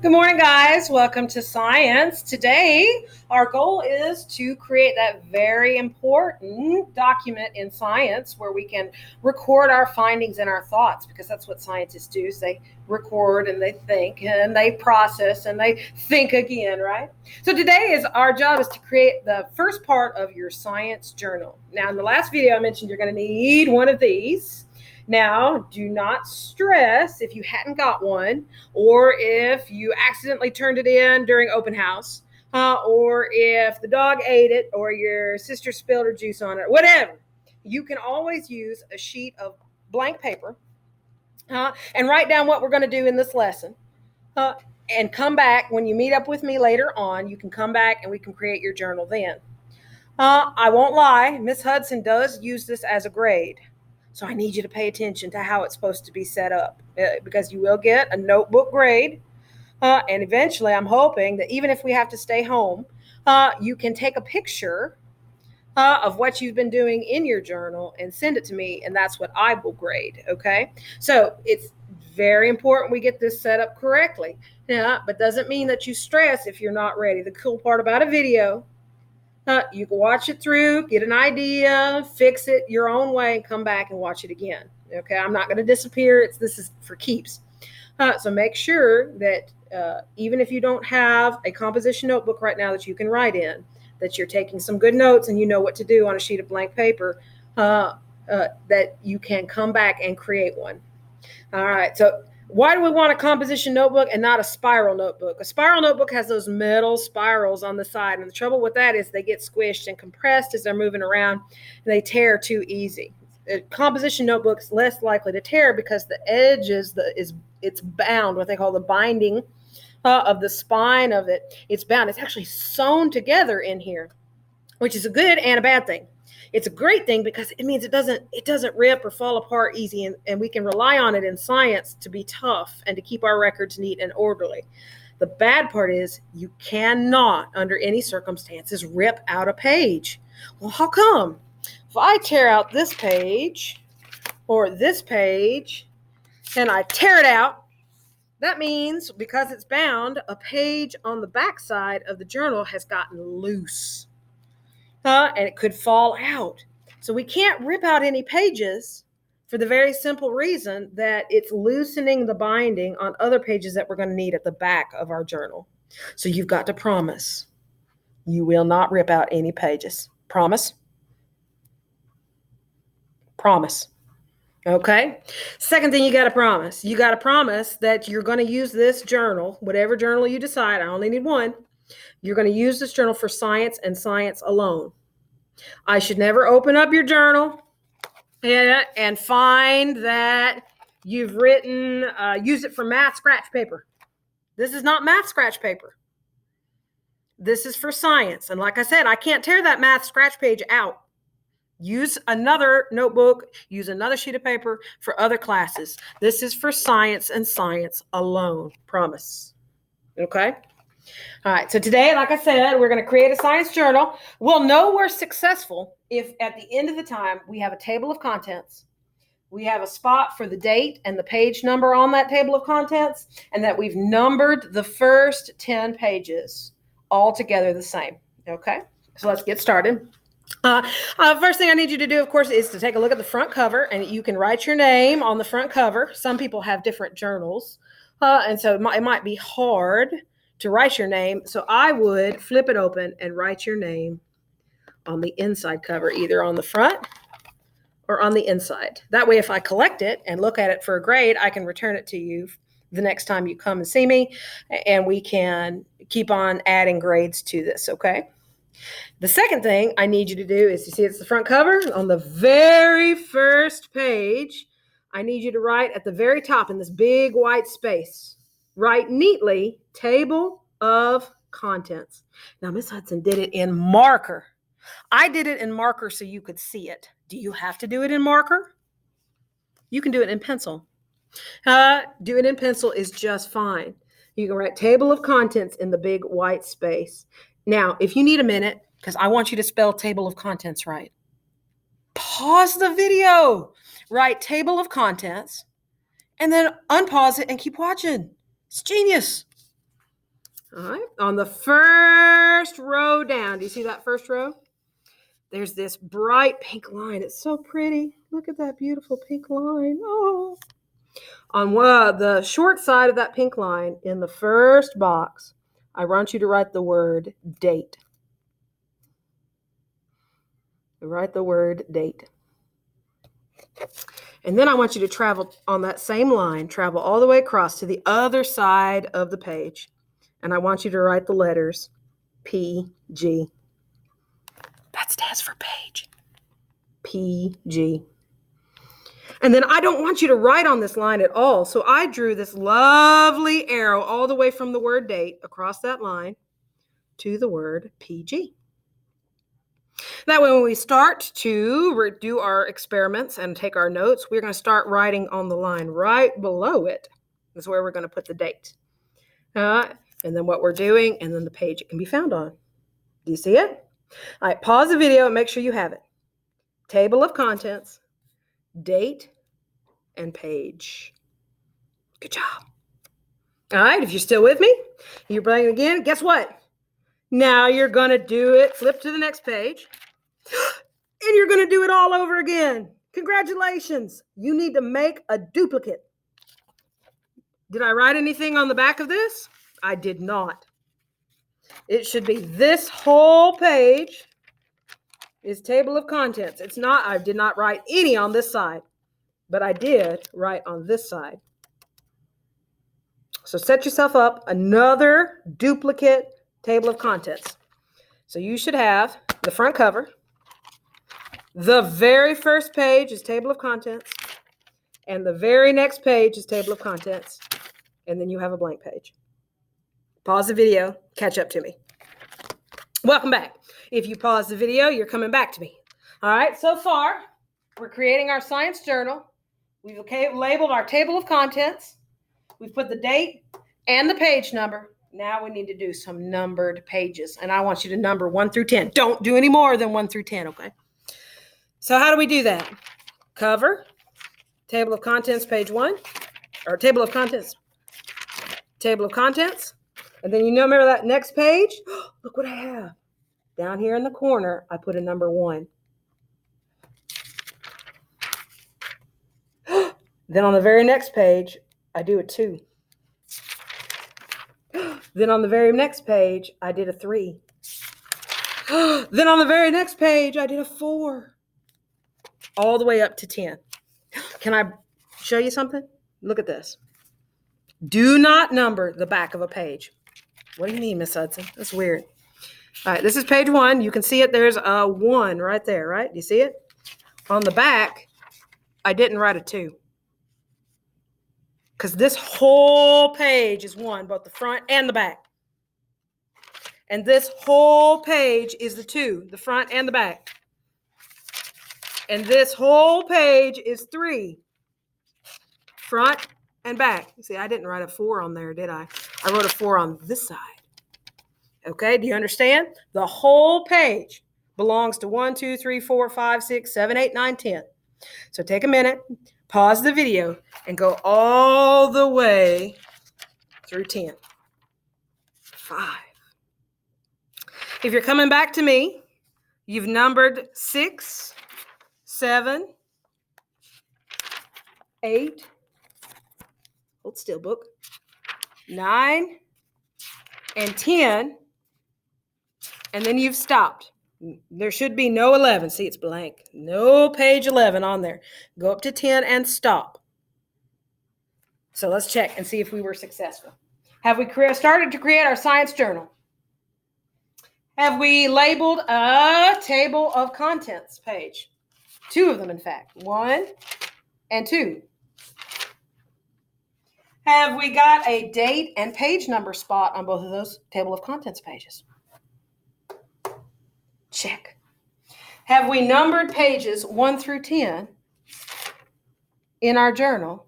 Good morning, guys. Welcome to Science. Today, our goal is to create that very important document in science where we can record our findings and our thoughts, because that's what scientists do. Is they record and they think and they process and they think again, right? So today is our job is to create the first part of your science journal. Now, in the last video, I mentioned you're going to need one of these. Now, do not stress if you hadn't got one, or if you accidentally turned it in during open house, or if the dog ate it, or your sister spilled her juice on it, whatever. You can always use a sheet of blank paper and write down what we're going to do in this lesson. And come back when you meet up with me later on. You can come back and we can create your journal then. I won't lie, Miss Hudson does use this as a grade. So I need you to pay attention to how it's supposed to be set up, because you will get a notebook grade. And eventually, I'm hoping that even if we have to stay home, you can take a picture of what you've been doing in your journal and send it to me, and that's what I will grade, okay? So it's very important we get this set up correctly. But doesn't mean that you stress if you're not ready. The cool part about a video, you can watch it through, get an idea, fix it your own way, and come back and watch it again. Okay, I'm not going to disappear. This is for keeps. So make sure that even if you don't have a composition notebook right now that you can write in, that you're taking some good notes and you know what to do on a sheet of blank paper, that you can come back and create one. All right, so why do we want a composition notebook and not a spiral notebook? A spiral notebook has those metal spirals on the side, and the trouble with that is they get squished and compressed as they're moving around, and they tear too easy. A composition notebook's less likely to tear because the edge it's bound, what they call the binding of the spine of it. It's bound. It's actually sewn together in here, which is a good and a bad thing. It's a great thing because it means it doesn't rip or fall apart easy, and we can rely on it in science to be tough and to keep our records neat and orderly. The bad part is you cannot, under any circumstances, rip out a page. Well, how come? If I tear out this page or this page and I tear it out, that means because it's bound, a page on the backside of the journal has gotten loose. And it could fall out. So we can't rip out any pages for the very simple reason that it's loosening the binding on other pages that we're going to need at the back of our journal. So you've got to promise you will not rip out any pages. Promise? Promise. Okay. Second thing you got to promise. You got to promise that you're going to use this journal, whatever journal you decide. I only need one. You're going to use this journal for science and science alone. I should never open up your journal and find that you've written, use it for math scratch paper. This is not math scratch paper. This is for science. And like I said, I can't tear that math scratch page out. Use another notebook, use another sheet of paper for other classes. This is for science and science alone. Promise. Okay? All right, so today, like I said, we're going to create a science journal. We'll know we're successful if at the end of the time we have a table of contents, we have a spot for the date and the page number on that table of contents, and that we've numbered the first 10 pages all together the same. Okay, so let's get started. First thing I need you to do, of course, is to take a look at the front cover, and you can write your name on the front cover. Some people have different journals, and so it might be hard to write your name. So I would flip it open and write your name on the inside cover, either on the front or on the inside. That way, if I collect it and look at it for a grade, I can return it to you the next time you come and see me, and we can keep on adding grades to this, okay? The second thing I need you to do is, you see it's the front cover. On the very first page, I need you to write at the very top in this big white space, write neatly, table of contents. Now, Miss Hudson did it in marker. I did it in marker so you could see it. Do you have to do it in marker? You can do it in pencil. Do it in pencil is just fine. You can write table of contents in the big white space. Now, if you need a minute, because I want you to spell table of contents right, pause the video, write table of contents, and then unpause it and keep watching. It's genius. All right. On the first row down, do you see that first row? There's this bright pink line. It's so pretty. Look at that beautiful pink line. Oh. On the short side of that pink line, in the first box, I want you to write the word date. Write the word date. And then I want you to travel on that same line, travel all the way across to the other side of the page. And I want you to write the letters PG. That stands for page. PG. And then I don't want you to write on this line at all. So I drew this lovely arrow all the way from the word date across that line to the word PG. That way, when we start to do our experiments and take our notes, we're going to start writing on the line right below it. Is where we're going to put the date. And then what we're doing, and then the page it can be found on. Do you see it? All right, pause the video and make sure you have it. Table of contents, date, and page. Good job. All right, if you're still with me, you're playing again. Guess what? Now you're going to do it. Flip to the next page. And you're going to do it all over again. Congratulations. You need to make a duplicate. Did I write anything on the back of this? I did not. It should be this whole page is table of contents. It's not, I did not write any on this side, but I did write on this side. So set yourself up another duplicate table of contents. So you should have the front cover. The very first page is table of contents. And the very next page is table of contents. And then you have a blank page. Pause the video. Catch up to me. Welcome back. If you pause the video, you're coming back to me. All right, so far, we're creating our science journal. We've labeled our table of contents. We've put the date and the page number. Now we need to do some numbered pages. And I want you to number 1 through 10. Don't do any more than 1 through 10, okay? So how do we do that? Cover, table of contents, page 1, or table of contents. And then remember that next page? Look what I have. Down here in the corner, I put a number 1. Then on the very next page, I do a 2. Then on the very next page, I did a 3. Then on the very next page, I did a 4. All the way up to 10. Can I show you something? Look at this. Do not number the back of a page. What do you mean, Miss Hudson? That's weird. All right, this is page 1. You can see it. There's a 1 right there, right? Do you see it? On the back, I didn't write a 2. Because this whole page is 1, both the front and the back. And this whole page is the 2, the front and the back. And this whole page is 3, front and back. You see, I didn't write a 4 on there, did I? I wrote a 4 on this side. Okay, do you understand? The whole page belongs to 1, 2, 3, 4, 5, 6, 7, 8, 9, 10. So take a minute, pause the video, and go all the way through 10. 5. If you're coming back to me, you've numbered 6, 7, 8, hold still, book, 9, and 10, and then you've stopped. There should be no 11. See, it's blank. No page 11 on there. Go up to 10 and stop. So let's check and see if we were successful. Have we started to create our science journal? Have we labeled a table of contents page? 2 of them, in fact. 1 and 2. Have we got a date and page number spot on both of those table of contents pages? Check. Have we numbered pages 1 through 10 in our journal?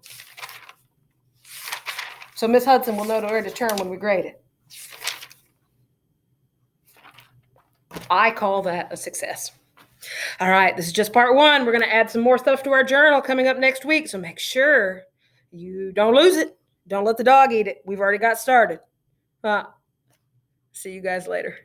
So Miss Hudson will know where to turn when we grade it. I call that a success. All right, this is just part 1. We're going to add some more stuff to our journal coming up next week. So make sure you don't lose it. Don't let the dog eat it. We've already got started. See you guys later.